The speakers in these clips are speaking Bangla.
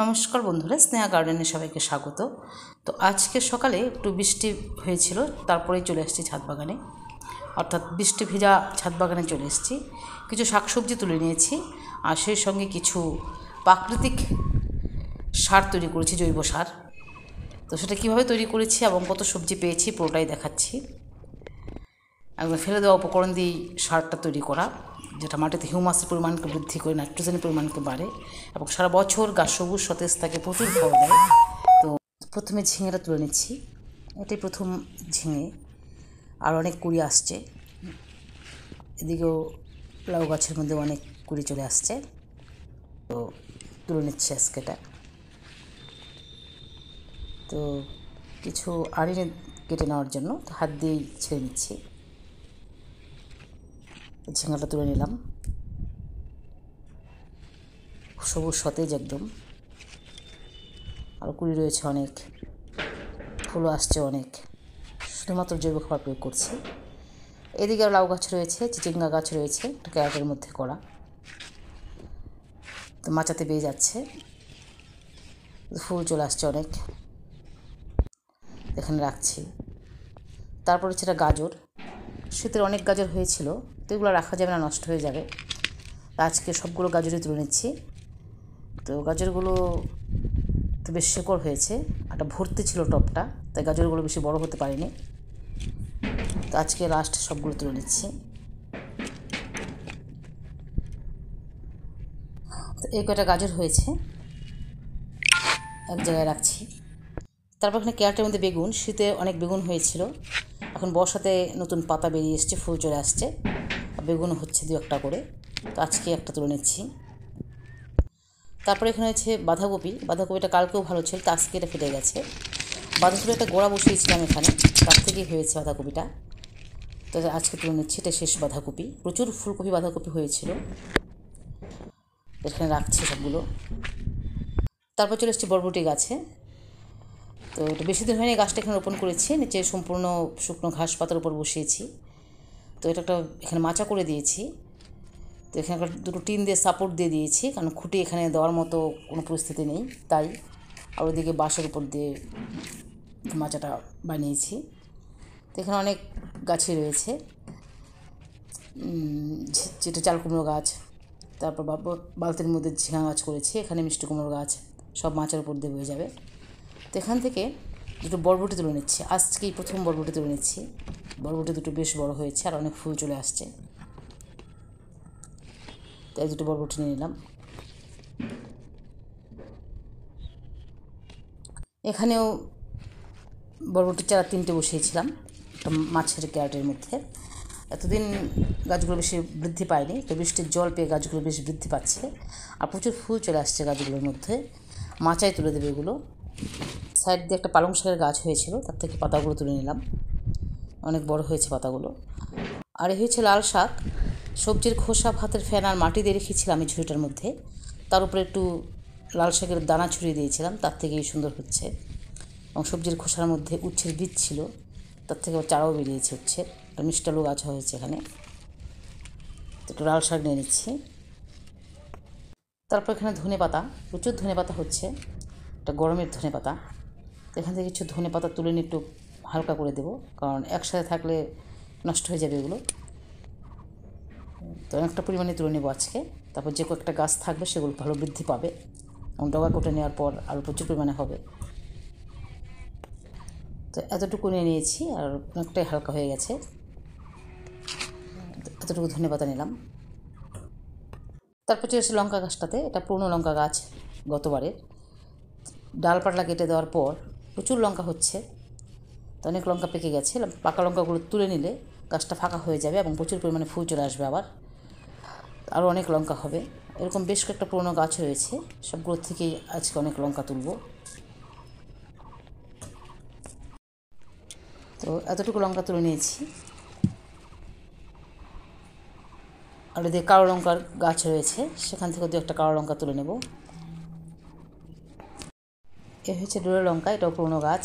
নমস্কার বন্ধুরা, স্নেহা গার্ডেনে সবাইকে স্বাগত। তো আজকে সকালে একটু বৃষ্টি হয়েছিল, তারপরেই চলে এসেছি ছাদ বাগানে, অর্থাৎ বৃষ্টি ভেজা ছাদ বাগানে চলে এসেছি। কিছু শাকসবজি তুলে নিয়েছি, আর সেই সঙ্গে কিছু প্রাকৃতিক সার তৈরি করেছি, জৈব সার। তো সেটা কীভাবে তৈরি করেছি এবং কত সবজি পেয়েছি পুরোটাই দেখাচ্ছি। একদম ফেলে দেওয়া উপকরণ দিয়েই সারটা তৈরি করা, যেটা মাটিতে হিউমাসের পরিমাণকে বৃদ্ধি করে নাইট্রোজেনের পরিমাণকে বাড়ে এবং সারা বছর গাছ সবুজ সতেজ থাকে, প্রচুর ফল দেয়। তো প্রথমে ঝিঙেটা তুলে নিচ্ছি, এটাই প্রথম ঝিঙে, আর অনেক কুড়ি আসছে। এদিকেও লাউ গাছের মধ্যে অনেক কুড়ি চলে আসছে, তো তুলে নিচ্ছি আজকে এটা। তো কিছু আড়িয়ে কেটে নেওয়ার জন্য হাত দিয়েই ছেড়ে নিচ্ছি। ঝিঙাটা তুলে নিলাম, সবুজ সতেজ একদম, আর কুড়ি রয়েছে অনেক, ফুলও আসছে অনেক। শুধুমাত্র জৈব খাবার প্রয়োগ করছি। এদিকে আর লাউ গাছ রয়েছে, চিচিঙ্গা গাছ রয়েছে, একটা ক্যারেটের মধ্যে করা, তো মাচাতে বেয়ে যাচ্ছে, ফুল চলে আসছে অনেক, এখানে রাখছি। তারপর হচ্ছে এটা গাজর, শীতের অনেক গাজর হয়েছিল, তো এগুলো রাখা যাবে না, নষ্ট হয়ে যাবে। আজকে সবগুলো গাজরই তুলে নিচ্ছি। তো গাজরগুলো তো বেশ শেকড় হয়েছে, একটা ভর্তি ছিল টপটা, তাই গাজরগুলো বেশি বড় হতে পারেনি। তো আজকে লাস্ট সবগুলো তুলে নিচ্ছি। তো এই কয়টা গাজর হয়েছে, এক জায়গায় রাখছি। তারপর এখানে ক্যারেটের মধ্যে বেগুন, শীতে অনেক বেগুন হয়েছিল, এখন বর্ষাতে নতুন পাতা বেরিয়ে এসছে, ফুল চলে আসছে, বেগুন হচ্ছে দু একটা করে, তো আজকে একটা তুলে নিচ্ছি। তারপরে এখানে হচ্ছে বাঁধাকপি, বাঁধাকপিটা কালকেও ভালো ছিল, তো আজকে এটা ফেটে গেছে। বাঁধাকপি একটা গোড়া বসিয়েছিলাম এখানে, তার থেকেই হয়েছে বাঁধাকপিটা, তো আজকে তুলে নিচ্ছি। এটা শেষ বাঁধাকপি, প্রচুর ফুলকপি বাঁধাকপি হয়েছিল, এখানে রাখছি সবগুলো। তারপর চলে এসেছি বরবটি গাছে। তো এটা বেশি দিন হয়নি, গাছটা এখানে রোপণ করেছি, নিচে সম্পূর্ণ শুকনো ঘাস পাতার উপর বসিয়েছি। তো এটা একটা এখানে মাচা করে দিয়েছি, তো এখানে দুটো টিন দিয়ে সাপোর্ট দিয়ে দিয়েছি, কারণ খুঁটি এখানে দেওয়ার মতো কোনো পরিস্থিতি নেই, তাই। আর ওইদিকে বাঁশের উপর দিয়ে মাচাটা বানিয়েছি। তো এখানে অনেক গাছই রয়েছে, যেটা চাল কুমড়ো গাছ, তারপর বালতির মধ্যে ঝিঙা গাছ করেছি, এখানে মিষ্টি কুমড়ো গাছ, সব মাচার উপর দিয়ে হয়ে যাবে। তো এখান থেকে দুটো বরবটি তুলে নিচ্ছি, আজকেই প্রথম বরবটি তুলে নিচ্ছি। বরবটি দুটো বেশ বড় হয়েছে আর অনেক ফুল চলে আসছে, তাই দুটো বরবটি নিয়ে নিলাম। এখানেও বরবটির চারা 3টে বসিয়েছিলাম একটা মাছের ক্যারেটের মধ্যে। এতদিন গাছগুলো বেশি বৃদ্ধি পায়নি, তো বৃষ্টির জল পেয়ে গাছগুলো বেশ বৃদ্ধি পাচ্ছে, আর প্রচুর ফুল চলে আসছে গাছগুলোর মধ্যে। মাচায় তুলে দেবে এগুলো। সাইড দিয়ে একটা পালং শাকের গাছ হয়েছিল, তার থেকে পাতাগুলো তুলে নিলাম, অনেক বড় হয়েছে পাতাগুলো। আর এই হয়েছে লাল শাক, সবজির খোসা, ভাতের ফেনা আর মাটি দিয়ে রেখেছিলাম এই ঝুড়িটার মধ্যে, তার উপরে একটু লাল শাকের দানা ছড়িয়ে দিয়েছিলাম, তার থেকেই সুন্দর হচ্ছে। এবং সবজির খোসার মধ্যে উচ্ছের বীজ ছিল, তার থেকে চারাও বেরিয়েছে উচ্ছের, একটা মিষ্টি আলু গাছ হয়েছে এখানে। তো একটু লাল শাক নিয়ে নিচ্ছি। তারপর এখানে ধনে পাতা, প্রচুর ধনে পাতা হচ্ছে, এটা গরমের ধনে পাতা। তো এখান থেকে কিছু ধনে পাতা তুলে নিয়ে একটু হালকা করে দেবো, কারণ একসাথে থাকলে নষ্ট হয়ে যাবে এগুলো। তো অনেকটা পরিমাণে তুলে নেবো আজকে। তারপর যে কয়েকটা গাছ থাকবে সেগুলো ভালো বৃদ্ধি পাবে, এবং ডগা কেটে নেওয়ার পর আরও প্রচুর পরিমাণে হবে। তো এতটুকু নিয়ে নিয়েছি, আর অনেকটাই হালকা হয়ে গেছে, এতটুকু ধনে পাতা নিলাম। তারপর চলে এসে লঙ্কা গাছটাতে, এটা পুরনো লঙ্কা গাছ গতবারের, ডালপালা কেটে দেওয়ার পর প্রচুর লঙ্কা হচ্ছে, তো অনেক লঙ্কা পেকে গেছে। পাকা লঙ্কাগুলো তুলে নিলে গাছটা ফাঁকা হয়ে যাবে এবং প্রচুর পরিমাণে ফুল চলে আসবে, আবার আরও অনেক লঙ্কা হবে। এরকম বেশ কয়েকটা পুরনো গাছ রয়েছে, সবগুলোর থেকেই আজকে অনেক লঙ্কা তুলব। তো এতটুকু লঙ্কা তুলে নিয়েছি। আর এদিকে কালো লঙ্কার গাছ রয়েছে, সেখান থেকে দু একটা কালো লঙ্কা তুলে নেব। এ হচ্ছে ডোরা লঙ্কা, এটাও পুরনো গাছ।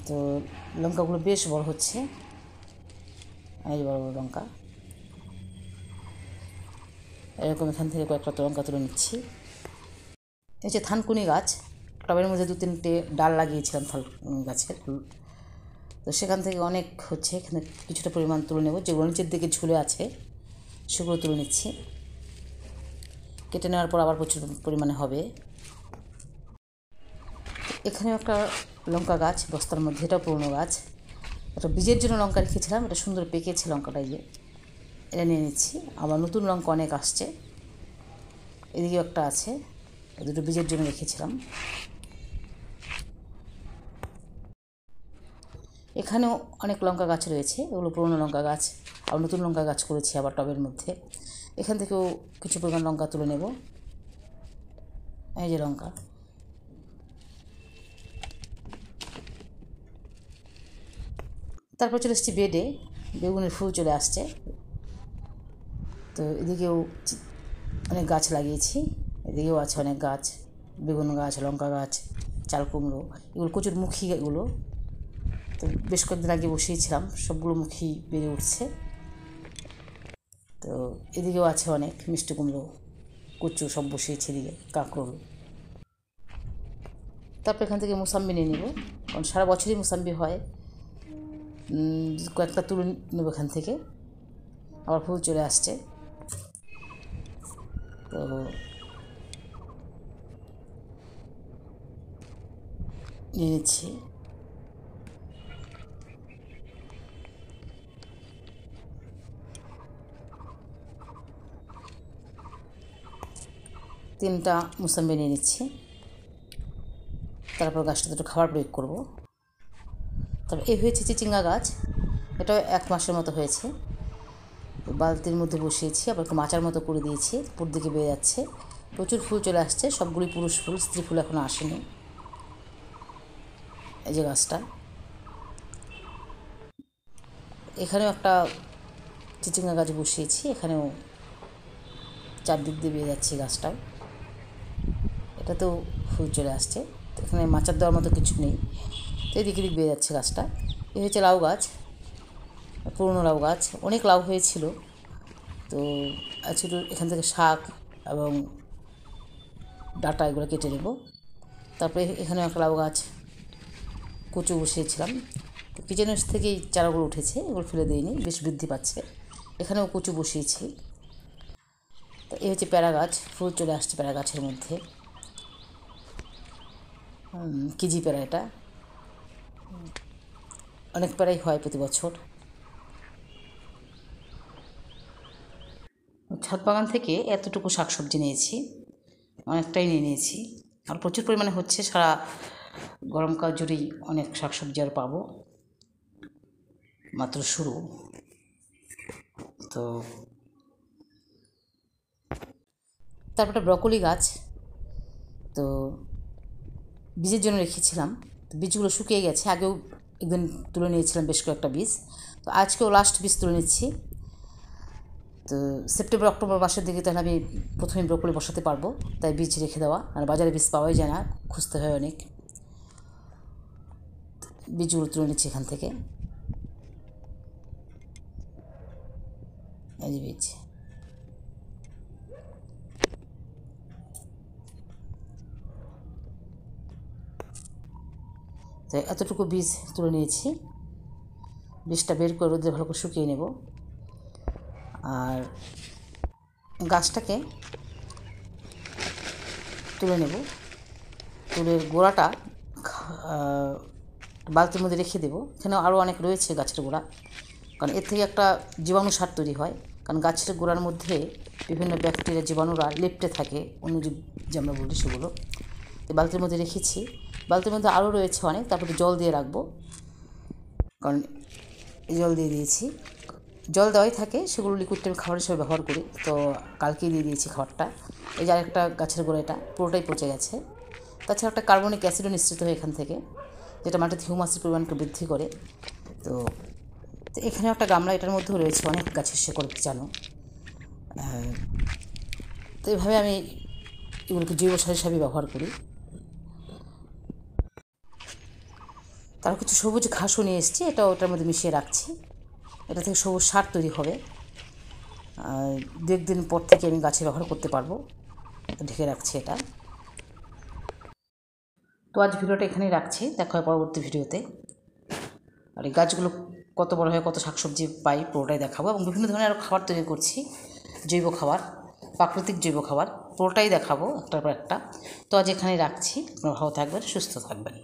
তো লঙ্কাগুলো বেশ বড় হচ্ছে, এই বড় বড় লঙ্কা, এরকম এখান থেকে কয়েকটা লঙ্কা তুলে নিচ্ছি। এই যে থানকুনি গাছ, টবের মধ্যে 2-3টে ডাল লাগিয়েছিলাম থাল গাছের, তো সেখান থেকে অনেক হচ্ছে। এখানে কিছুটা পরিমাণ তুলে নেব, যেগুলো নিচের দিকে ঝুলে আছে সেগুলো তুলে নিচ্ছি। কেটে নেওয়ার পর আবার প্রচুর পরিমাণে হবে। এখানে একটা লঙ্কা গাছ বস্তার মধ্যে, এটাও পুরনো গাছ। এটা বীজের জন্য লঙ্কা রেখেছিলাম, এটা সুন্দর পেকেছে লঙ্কাটা, এটা নিয়ে নিচ্ছি। আবার নতুন লঙ্কা অনেক আসছে, এদিকেও একটা আছে, দুটো বীজের জন্য রেখেছিলাম। এখানেও অনেক লঙ্কা গাছ রয়েছে, এগুলো পুরনো লঙ্কা গাছ। আর নতুন লঙ্কা গাছ করেছি আবার টবের মধ্যে। এখান থেকেও কিছু পরিমাণ লঙ্কা তুলে নেব। এই যে লঙ্কা, তারপর চলে এসেছি বেডে, বেগুনের ফুল চলে আসছে। তো এদিকেও অনেক গাছ লাগিয়েছি, এদিকেও আছে অনেক গাছ, বেগুন গাছ, লঙ্কা গাছ, চাল কুমড়ো, এগুলো কচুরমুখী। এগুলো তো বেশ কয়েকদিন আগে বসিয়েছিলাম, সবগুলো মুখী বেড়ে উঠছে। তো এদিকেও আছে অনেক মিষ্টি কুমড়ো, কচু সব বসিয়েছি এদিকে, কাঁকরোল। তারপর এখান থেকে মোসাম্বি নিয়ে নেব, কারণ সারা বছরই মোসাম্বি হয়। কয়েকটা তুলে নেব এখান থেকে। আবার ফুল চলে আসছে, তো নিয়ে নিচ্ছি। তিনটা মুসাম্বি নিয়ে নিচ্ছি। তারপর গাছটা দুটো খাবার প্রয়োগ করব। তারপর এই হয়েছে চিচিঙ্গা গাছ, এটাও 1 মাসের মতো হয়েছে। বালতির মধ্যে বসিয়েছি, আবার একটু মাচার মতো করে দিয়েছি, উপর দিকে বেয়ে যাচ্ছে। প্রচুর ফুল চলে আসছে, সবগুলি পুরুষ ফুল, স্ত্রী ফুল এখনও আসেনি। এই যে গাছটা, এখানেও একটা চিচিঙ্গা গাছ বসিয়েছি, এখানেও চারদিক দিয়ে বেয়ে যাচ্ছে গাছটাও, এটাতেও ফুল চলে আসছে। তো এখানে মাচার দেওয়ার মতো কিছু নেই, তো এদিক এদিক বেয়ে যাচ্ছে গাছটা। এই হচ্ছে লাউ গাছ, পুরনো লাউ গাছ, অনেক লাউ হয়েছিল। তো আজকে এখান থেকে শাক এবং ডাঁটা এগুলো কেটে নেব। তারপরে এখানে একটা লাউ গাছ কচু বসিয়েছিলাম, তো কিচেন ওয়েস্ট থেকেই চারাগুলো উঠেছে, এগুলো ফেলে দিইনি, বেশ বৃদ্ধি পাচ্ছে। এখানেও কচু বসিয়েছি। তো এই হচ্ছে প্যারা গাছ, ফুল চলে আসছে প্যারা গাছের মধ্যে, কেজি প্যারা, এটা অনেক প্যারাই হয় প্রতি বছর। ছাদ বাগান থেকে এতটুকু শাকসবজি নিয়েছি, অনেকটাই নিয়ে নিয়েছি, আর প্রচুর পরিমাণে হচ্ছে। সারা গরমকাল জুড়েই অনেক শাকসবজি আর পাবো, মাত্র শুরু। তো তারপরে ব্রকলি গাছ, তো বীজের জন্য রেখেছিলাম, তো বীজগুলো শুকিয়ে গেছে, আগেও একদিন তুলে নিয়েছিলাম বেশ কয়েকটা বীজ, তো আজকেও লাস্ট বীজ তুলে নিচ্ছি। তো সেপ্টেম্বর অক্টোবর মাসের দিকে তাহলে আমি প্রথমে ব্রকলি বসাতে পারবো, তাই বীজ রেখে দেওয়া, আর বাজারে বীজ পাওয়াই যায় না, খুঁজতে হয় অনেক। বীজগুলো তুলে নিচ্ছি এখান থেকে, এই যে বীজ। তো এতটুকু বীজ তুলে নিয়েছি, বীজটা বের করে রোদে ভালো করে শুকিয়ে নেব। আর গাছটাকে তুলে নেব, তুলে গোড়াটা বালতির মধ্যে রেখে দেবো। এখানে আরও অনেক রয়েছে গাছের গোড়া, কারণ এর থেকে একটা জীবাণু সার তৈরি হয়, কারণ গাছের গোড়ার মধ্যে বিভিন্ন ব্যাকটেরিয়া, জীবাণুরা লেপ্টে থাকে, অণুজীব যে আমরা বলি সেগুলো। তো বালতির মধ্যে রেখেছি, বালতির মধ্যে আরও রয়েছে অনেক। তারপরে জল দিয়ে রাখবো, কারণ জল দিয়ে দিয়েছি, জল দেওয়াই থাকে, সেগুলো লিকুইডটা আমি খাবার হিসেবে ব্যবহার করি। তো কালকেই দিয়ে দিয়েছি খাবারটা। এই যে আরেকটা গাছের গোড়া, এটা পুরোটাই পচে গেছে। তাছাড়া একটা কার্বনিক অ্যাসিডও নিঃসৃত হয় এখান থেকে, যেটা মাটিতে হিউমাসের পরিমাণকে বৃদ্ধি করে। তো এখানে একটা গামলা, এটার মধ্যেও রয়েছে অনেক গাছের শেকড় জানো। তো এইভাবে আমি এগুলোকে জৈব সার হিসাবে ব্যবহার করি। তার কিছু সবুজ ঘাসও নিয়ে এসেছি, এটা ওটার মধ্যে মিশিয়ে রাখছি, এটা থেকে সবুজ সার তৈরি হবে। 2-1 দিন পর থেকে আমি গাছে ব্যবহার করতে পারবো, তো ঢেকে রাখছি এটা। তো আজ ভিডিওটা এখানেই রাখছি, দেখা হয় পরবর্তী ভিডিওতে। আর এই গাছগুলো কত বড় হয়, কত শাকসবজি পাই পুরোটাই দেখাবো, এবং বিভিন্ন ধরনের আরও খাবার তৈরি করছি, জৈব খাবার, প্রাকৃতিক জৈব খাবার পুরোটাই দেখাবো একটার পর একটা। তো আজ এখানেই রাখছি, আপনারা ভালো থাকবেন, সুস্থ থাকবেন।